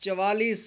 44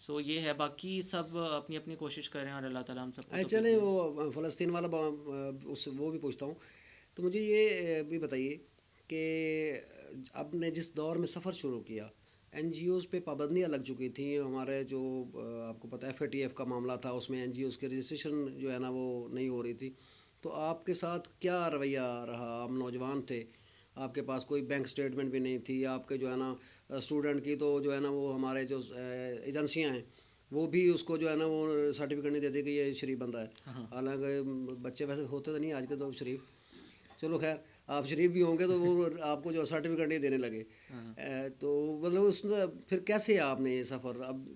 سو یہ ہے، باقی سب اپنی اپنی کوشش کر رہے ہیں اور اللہ تعالیٰ ہم سب کو توفیق چلیں دے۔ وہ فلسطین والا اس وہ بھی پوچھتا ہوں. تو مجھے یہ بھی بتائیے کہ آپ نے جس دور میں سفر شروع کیا این جی اوز پہ پابندیاں لگ چکی تھیں. ہمارے جو آپ کو پتہ ہے FATF کا معاملہ تھا، اس میں این جی اوز کے رجسٹریشن جو ہے نا وہ نہیں ہو رہی تھی. تو آپ کے ساتھ کیا رویہ رہا؟ آپ نوجوان تھے، آپ کے پاس کوئی بینک سٹیٹمنٹ بھی نہیں تھی، آپ کے جو ہے نا اسٹوڈنٹ کی تو جو ہے نا وہ ہمارے جو ایجنسیاں ہیں وہ بھی اس کو جو ہے نا وہ سرٹیفکیٹ نہیں دیتے کہ یہ شریف بندہ ہے. حالانکہ بچے ویسے ہوتے تو نہیں آج کے تو شریف. چلو خیر، آپ شریف بھی ہوں گے تو وہ آپ کو جو سرٹیفکیٹ نہیں دینے لگے. تو مطلب اس میں پھر کیسے آپ نے یہ سفر، اب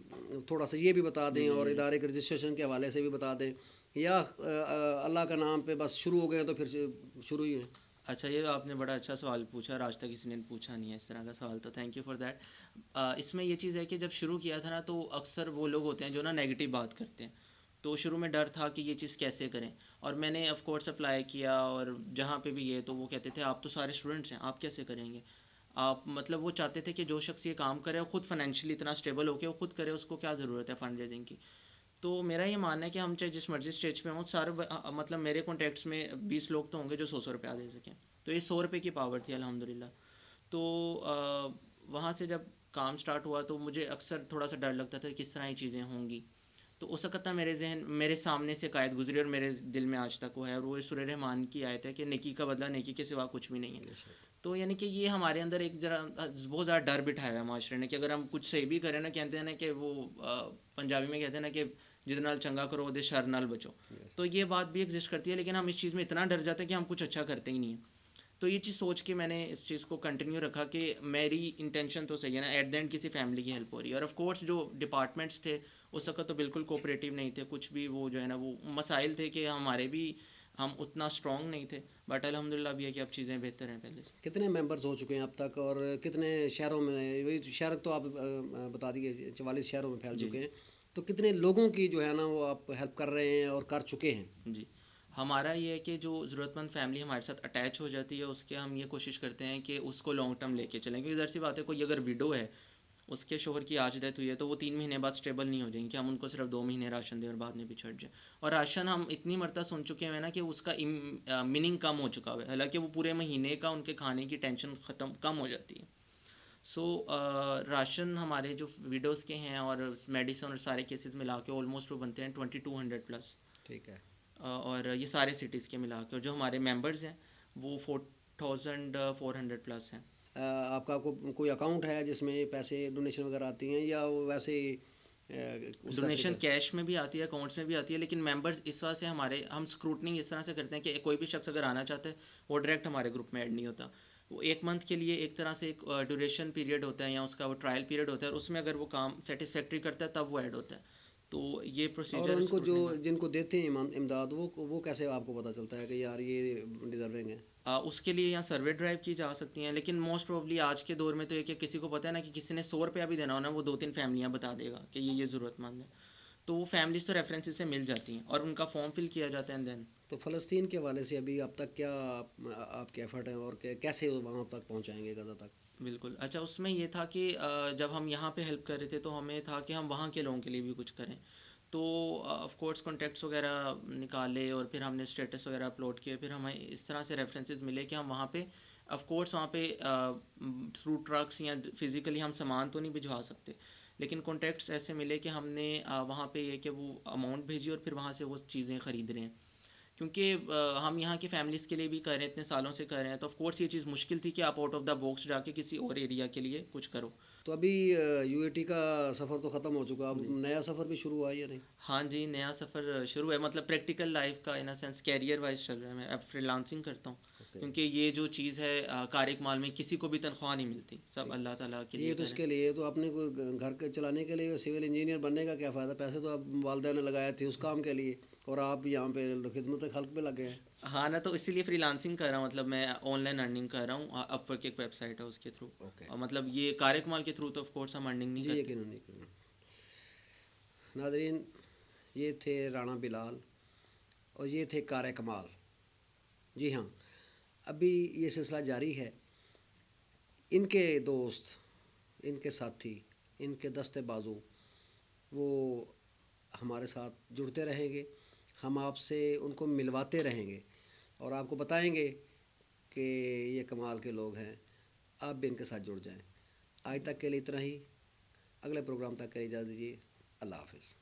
تھوڑا سا یہ بھی بتا دیں اور ادارے کے رجسٹریشن کے حوالے سے بھی بتا دیں، یا اللہ کا نام پہ بس شروع ہو گئے تو پھر شروع ہی ہیں. اچھا، یہ آپ نے بڑا اچھا سوال پوچھا اور آج تک کسی نے پوچھا نہیں ہے اس طرح کا سوال، تو تھینک یو فار دیٹ. اس میں یہ چیز ہے کہ جب شروع کیا تھا نا تو اکثر وہ لوگ ہوتے ہیں جو نا نیگیٹو بات کرتے ہیں، تو شروع میں ڈر تھا کہ یہ چیز کیسے کریں. اور میں نے آف کورس اپلائی کیا، اور جہاں پہ بھی یہ تو وہ کہتے تھے آپ تو سارے اسٹوڈنٹس ہیں، آپ کیسے کریں گے. آپ مطلب وہ چاہتے تھے کہ جو شخص یہ کام کرے وہ خود فائنینشلی اتنا اسٹیبل ہو کے وہ خود کرے، اس کو کیا ضرورت ہے فنڈ ریزنگ کی. تو میرا یہ ماننا ہے کہ ہم چاہے جس مرضی اسٹیج پہ ہوں، سارے مطلب میرے کانٹیکٹس میں 20 لوگ تو ہوں گے جو 100 روپیہ دے سکیں. تو یہ 100 روپے کی پاور تھی الحمدللہ. تو وہاں سے جب کام سٹارٹ ہوا تو مجھے اکثر تھوڑا سا ڈر لگتا تھا کہ کس طرح یہ چیزیں ہوں گی. تو اس وقت میرے سامنے سے ایک آیت گزری اور میرے دل میں آج تک وہ ہے، اور وہ سورہ رحمان کی آیت ہے کہ نیکی کا بدلہ نیکی کے سوا کچھ بھی نہیں ہے. تو یعنی کہ یہ ہمارے اندر ایک بہت زیادہ ڈر بٹھایا ہوا ہے معاشرے نے کہ اگر ہم کچھ صحیح بھی کریں نا، کہتے ہیں نا کہ وہ پنجابی میں کہتے ہیں نا کہ جس نال چنگا کرو دے شر نال بچو. تو یہ بات بھی ایگزسٹ کرتی ہے، لیکن ہم اس چیز میں اتنا ڈر جاتے ہیں کہ ہم کچھ اچھا کرتے ہی نہیں ہیں. تو یہ چیز سوچ کے میں نے اس چیز کو کنٹینیو رکھا کہ میری انٹینشن تو صحیح ہے نا، ایٹ دی اینڈ کسی فیملی کی ہیلپ ہو رہی ہے. اور آف کورس جو ڈپارٹمنٹس تھے اس وقت تو بالکل کوپریٹیو نہیں تھے کچھ بھی. وہ جو ہے نا وہ مسائل تھے کہ ہمارے بھی ہم اتنا اسٹرانگ نہیں تھے، بٹ الحمدللہ بھی ہے کہ اب چیزیں بہتر ہیں پہلے سے. کتنے ممبرز ہو چکے ہیں اب تک، اور کتنے شہروں میں؟ وہی شہر تو آپ بتا دیے 44 شہروں میں پھیل چکے ہیں. تو کتنے لوگوں کی جو ہے نا وہ آپ ہیلپ کر رہے ہیں اور کر چکے ہیں؟ جی، ہمارا یہ ہے کہ جو ضرورت مند فیملی ہمارے ساتھ اٹیچ ہو جاتی ہے اس کے ہم یہ کوشش کرتے ہیں کہ اس کو لانگ ٹرم لے کے چلیں. کیونکہ ظاہر سی بات ہے کوئی اگر ویڈو ہے، اس کے شوہر کی آج ڈیتھ ہوئی ہے، تو وہ 3 مہینے بعد اسٹیبل نہیں ہو جائیں کہ ہم ان کو صرف 2 مہینے راشن دیں اور بعد میں بچھڑ جائیں. اور راشن ہم اتنی مرتبہ سن چکے ہیں نا کہ اس کا میننگ کم ہو چکا ہے، حالانکہ وہ پورے مہینے کا ان کے کھانے کی ٹینشن کم ہو جاتی ہے. سو راشن ہمارے جو ویڈوز کے ہیں اور میڈیسن اور سارے کیسز ملا کے آلموسٹ وہ بنتے ہیں 2200 پلس. ٹھیک ہے. اور یہ سارے سٹیز کے ملا کے، اور جو ہمارے ممبرز ہیں وہ 4400 پلس ہیں. آپ کا کوئی اکاؤنٹ ہے جس میں پیسے ڈونیشن وغیرہ آتی ہیں، یا وہ ویسے ہی ڈونیشن کیش میں بھی آتی ہے، اکاؤنٹس میں بھی آتی ہے، لیکن ممبرز اس وجہ سے ہم اسکروٹنگ اس طرح سے کرتے ہیں کہ کوئی بھی شخص اگر آنا چاہتا ہے وہ ڈائریکٹ ہمارے گروپ میں ایڈ نہیں ہوتا. وہ 1 منتھ کے لیے ایک طرح سے ایک ڈیوریشن پیریڈ ہوتا ہے یا اس کا وہ ٹرائل پیریڈ ہوتا ہے، اور اس میں اگر وہ کام سیٹسفیکٹری کرتا ہے تب وہ ایڈ ہوتا ہے. تو یہ پروسیجر. اور ان کو جن کو دیتے ہیں امداد، وہ کیسے آپ کو پتہ چلتا ہے کہ یار یہ ڈیزرونگ ہے؟ اس کے لیے یہاں سروے ڈرائیو کی جا سکتی ہیں، لیکن موسٹ پروبلی آج کے دور میں تو یہ کہ کسی کو پتہ ہے نا کہ کسی نے 100 روپیہ بھی دینا ہونا، وہ 2-3 فیملیاں بتا دے گا کہ یہ ضرورت مند ہے. تو وہ فیملیز تو ریفرنسز سے مل جاتی ہیں اور ان کا فارم فل کیا جاتا ہے. دین تو فلسطین کے حوالے سے ابھی اب تک کیا آپ کے ایفرٹ ہیں، اور کیسے وہاں تک پہنچائیں گے غزہ تک؟ بالکل. اچھا، اس میں یہ تھا کہ جب ہم یہاں پہ ہیلپ کر رہے تھے تو ہمیں تھا کہ ہم وہاں کے لوگوں کے لیے بھی کچھ کریں. تو آف کورس کانٹیکٹس وغیرہ نکالے اور پھر ہم نے اسٹیٹس وغیرہ اپلوڈ کیے. پھر ہمیں اس طرح سے ریفرنسز ملے کہ ہم وہاں پہ آف کورس وہاں پہ تھرو ٹرکس یا فزیکلی ہم سامان تو نہیں بھجوا سکتے، لیکن کانٹیکٹس ایسے ملے کہ ہم نے وہاں پہ یہ کہ وہ اماؤنٹ بھیجی اور پھر وہاں سے وہ چیزیں خرید رہے ہیں. کیونکہ ہم یہاں کی فیملیز کے لیے بھی کر رہے ہیں، اتنے سالوں سے کر رہے ہیں، تو آف کورس یہ چیز مشکل تھی کہ آپ آؤٹ آف دا باکس جا کے کسی اور ایریا کے لیے کچھ کرو. تو ابھی UAT کا سفر تو ختم ہو چکا، اب نیا سفر بھی شروع ہوا ہے یا نہیں؟ ہاں جی، نیا سفر شروع ہے، مطلب پریکٹیکل لائف کا ان اے سینس کیریئر وائز چل رہا ہے. میں اب فری لانسنگ کرتا ہوں کیونکہ یہ جو چیز ہے کار کمال میں کسی کو بھی تنخواہ نہیں ملتی، سب اللہ تعالیٰ کے لیے. یہ تو اس کے لیے تو اپنے کو گھر کے چلانے کے لیے سول انجینئر بننے کا کیا فائدہ؟ پیسے تو اب والدین نے لگائے تھے اس کام کے لیے، اور آپ یہاں پہ خدمت خلق پہ لگ گئے ہیں. ہاں نا، تو اسی لیے فری لانسنگ کر رہا ہوں، مطلب میں آن لائن ارننگ کر رہا ہوں. اپ ورک ایک ویب سائٹ ہے اس کے تھرو. اور مطلب یہ کار کمال کے تھرو تو آف کورس ہم ارننگ نہیں کرتے. جی یقیناً. ناظرین، یہ تھے رانا بلال اور یہ تھے کار کمال. جی ہاں، ابھی یہ سلسلہ جاری ہے. ان کے دوست، ان کے ساتھی، ان کے دستے بازو وہ ہمارے ساتھ جڑتے رہیں گے، ہم آپ سے ان کو ملواتے رہیں گے اور آپ کو بتائیں گے کہ یہ کمال کے لوگ ہیں، آپ بھی ان کے ساتھ جڑ جائیں۔ آج تک کے لیے اتنا ہی، اگلے پروگرام تک کے لیے اجازت دیجیے، اللہ حافظ۔